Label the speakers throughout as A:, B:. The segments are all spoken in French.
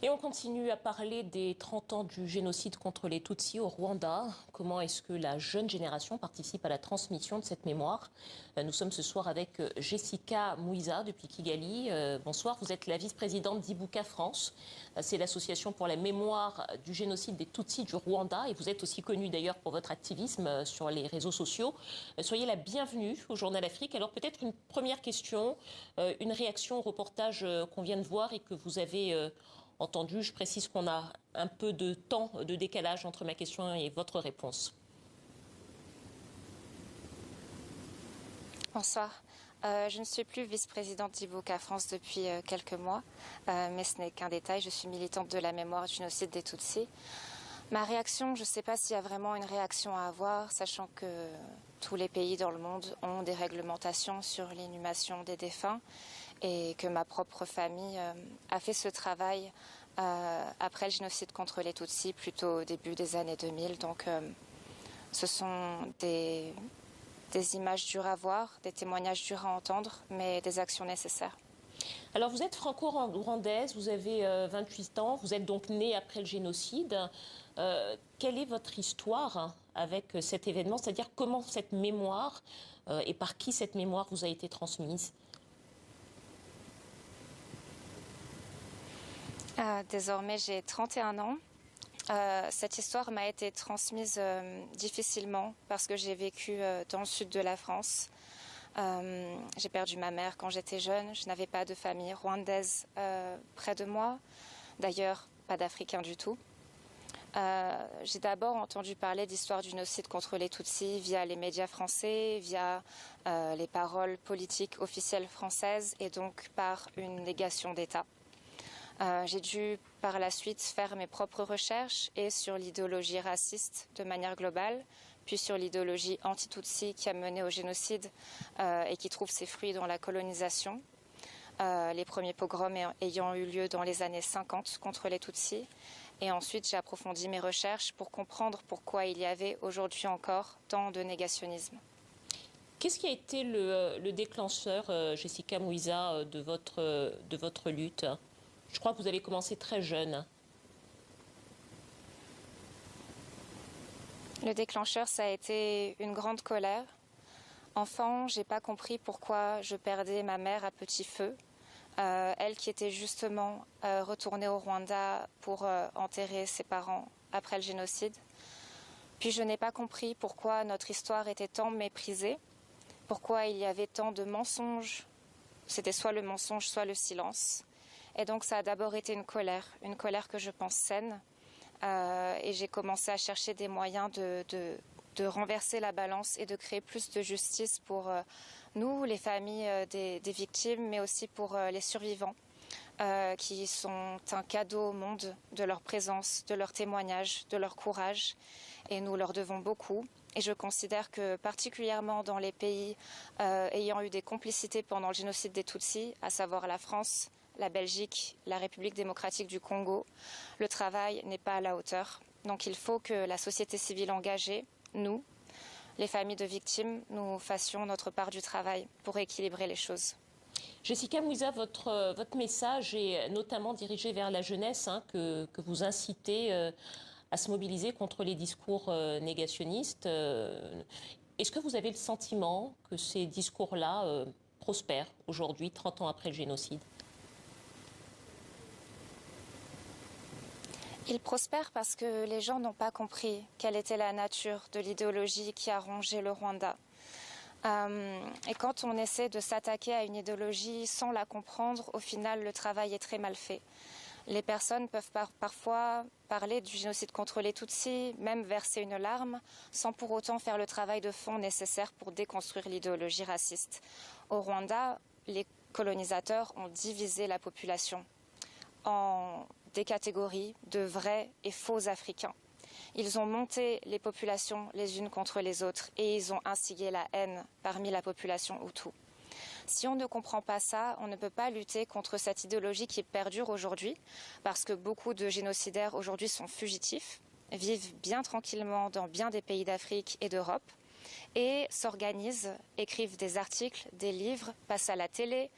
A: Et on continue à parler des 30 ans du génocide contre les Tutsis au Rwanda. Comment est-ce que la jeune génération participe à la transmission de cette mémoire? Nous sommes ce soir avec Jessica Mouisa depuis Kigali. Bonsoir, vous êtes la vice-présidente d'Ibuka France. C'est l'association pour la mémoire du génocide des Tutsis du Rwanda. Et vous êtes aussi connue d'ailleurs pour votre activisme sur les réseaux sociaux. Soyez la bienvenue au Journal Afrique. Alors peut-être une première question, une réaction au reportage qu'on vient de voir et que vous avez entendu. Je précise qu'on a un peu de temps de décalage entre ma question et votre réponse.
B: Bonsoir. Je ne suis plus vice-présidente d'Ibuka France depuis quelques mois, mais ce n'est qu'un détail. Je suis militante de la mémoire du génocide des Tutsis. Ma réaction, je ne sais pas s'il y a vraiment une réaction à avoir, sachant que tous les pays dans le monde ont des réglementations sur l'inhumation des défunts et que ma propre famille a fait ce travail après le génocide contre les Tutsis, plutôt au début des années 2000. Donc ce sont des images dures à voir, des témoignages durs à entendre, mais des actions nécessaires.
A: Alors vous êtes franco-rwandaise, vous avez 28 ans, vous êtes donc née après le génocide. Quelle est votre histoire avec cet événement? C'est-à-dire comment cette mémoire et par qui cette mémoire vous a été transmise?
B: Désormais, j'ai 31 ans. Cette histoire m'a été transmise difficilement parce que j'ai vécu dans le sud de la France. J'ai perdu ma mère quand j'étais jeune. Je n'avais pas de famille rwandaise près de moi. D'ailleurs, pas d'Africain du tout. J'ai d'abord entendu parler d'histoire du génocide contre les Tutsis via les médias français, via les paroles politiques officielles françaises et donc par une négation d'État. J'ai dû par la suite faire mes propres recherches et sur l'idéologie raciste de manière globale, puis sur l'idéologie anti-Tutsi qui a mené au génocide et qui trouve ses fruits dans la colonisation. Les premiers pogroms ayant eu lieu dans les années 50 contre les Tutsis. Et ensuite, j'ai approfondi mes recherches pour comprendre pourquoi il y avait aujourd'hui encore tant de négationnisme.
A: Qu'est-ce qui a été le déclencheur, Jessica Mouisa, de votre lutte? Je crois que vous avez commencé très jeune.
B: Le déclencheur, ça a été une grande colère. Enfant, j'ai pas compris pourquoi je perdais ma mère à petit feu. Elle qui était justement retournée au Rwanda pour enterrer ses parents après le génocide. Puis je n'ai pas compris pourquoi notre histoire était tant méprisée, pourquoi il y avait tant de mensonges. C'était soit le mensonge, soit le silence. Et donc ça a d'abord été une colère que je pense saine. Et j'ai commencé à chercher des moyens de renverser la balance et de créer plus de justice pour nous, les familles des victimes, mais aussi pour les survivants, qui sont un cadeau au monde de leur présence, de leur témoignage, de leur courage. Et nous leur devons beaucoup. Et je considère que particulièrement dans les pays ayant eu des complicités pendant le génocide des Tutsis, à savoir la France, la Belgique, la République démocratique du Congo, le travail n'est pas à la hauteur. Donc il faut que la société civile engagée, nous, les familles de victimes, nous fassions notre part du travail pour équilibrer les choses.
A: Jessica Mouisa, votre message est notamment dirigé vers la jeunesse, que vous incitez à se mobiliser contre les discours négationnistes. Est-ce que vous avez le sentiment que ces discours-là prospèrent aujourd'hui, 30 ans après le génocide?
B: Il prospère parce que les gens n'ont pas compris quelle était la nature de l'idéologie qui a rongé le Rwanda. Et quand on essaie de s'attaquer à une idéologie sans la comprendre, au final, le travail est très mal fait. Les personnes peuvent parfois parler du génocide contre les Tutsis, même verser une larme, sans pour autant faire le travail de fond nécessaire pour déconstruire l'idéologie raciste. Au Rwanda, les colonisateurs ont divisé la population en des catégories de vrais et faux Africains. Ils ont monté les populations les unes contre les autres et ils ont instigé la haine parmi la population Hutu. Si on ne comprend pas ça, on ne peut pas lutter contre cette idéologie qui perdure aujourd'hui, parce que beaucoup de génocidaires aujourd'hui sont fugitifs, vivent bien tranquillement dans bien des pays d'Afrique et d'Europe, et s'organisent, écrivent des articles, des livres, passent à la télé,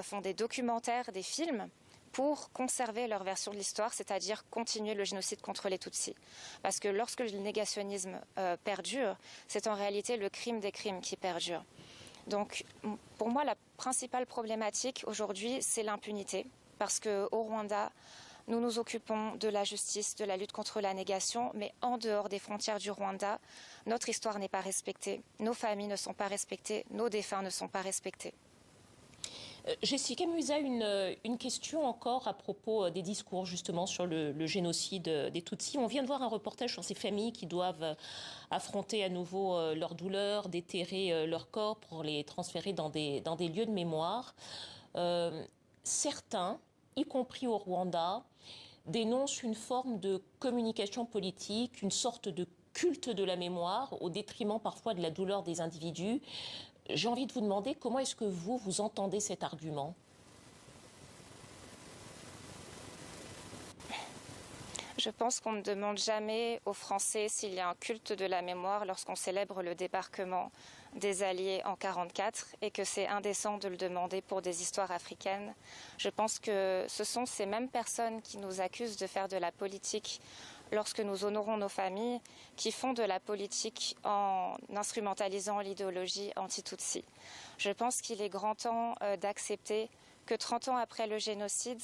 B: font des documentaires, des films, pour conserver leur version de l'histoire, c'est-à-dire continuer le génocide contre les Tutsis. Parce que lorsque le négationnisme perdure, c'est en réalité le crime des crimes qui perdure. Donc pour moi, la principale problématique aujourd'hui, c'est l'impunité. Parce qu'au Rwanda, nous nous occupons de la justice, de la lutte contre la négation, mais en dehors des frontières du Rwanda, notre histoire n'est pas respectée, nos familles ne sont pas respectées, nos défunts ne sont pas respectés.
A: Jessica Muisa, une question encore à propos des discours justement sur le génocide des Tutsis. On vient de voir un reportage sur ces familles qui doivent affronter à nouveau leur douleur, déterrer leurs corps pour les transférer dans des lieux de mémoire. Certains, y compris au Rwanda, dénoncent une forme de communication politique, une sorte de culte de la mémoire au détriment parfois de la douleur des individus. J'ai envie de vous demander comment est-ce que vous entendez cet argument?
B: Je pense qu'on ne demande jamais aux Français s'il y a un culte de la mémoire lorsqu'on célèbre le débarquement des Alliés en 1944 et que c'est indécent de le demander pour des histoires africaines. Je pense que ce sont ces mêmes personnes qui nous accusent de faire de la politique lorsque nous honorons nos familles, qui font de la politique en instrumentalisant l'idéologie anti-Tutsi. Je pense qu'il est grand temps d'accepter que 30 ans après le génocide,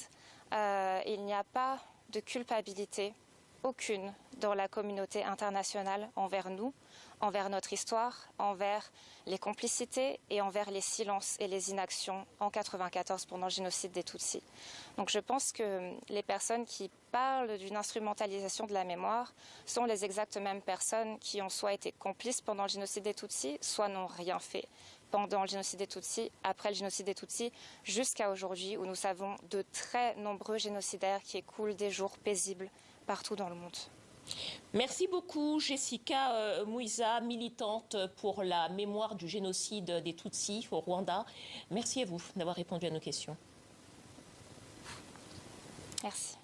B: il n'y a pas de culpabilité aucune dans la communauté internationale envers nous, envers notre histoire, envers les complicités et envers les silences et les inactions en 1994 pendant le génocide des Tutsis. Donc je pense que les personnes qui parlent d'une instrumentalisation de la mémoire sont les exactes mêmes personnes qui ont soit été complices pendant le génocide des Tutsis, soit n'ont rien fait pendant le génocide des Tutsis, après le génocide des Tutsis, jusqu'à aujourd'hui où nous savons de très nombreux génocidaires qui écoulent des jours paisibles partout dans le monde.
A: Merci beaucoup Jessica Muisa, militante pour la mémoire du génocide des Tutsis au Rwanda. Merci à vous d'avoir répondu à nos questions.
B: Merci.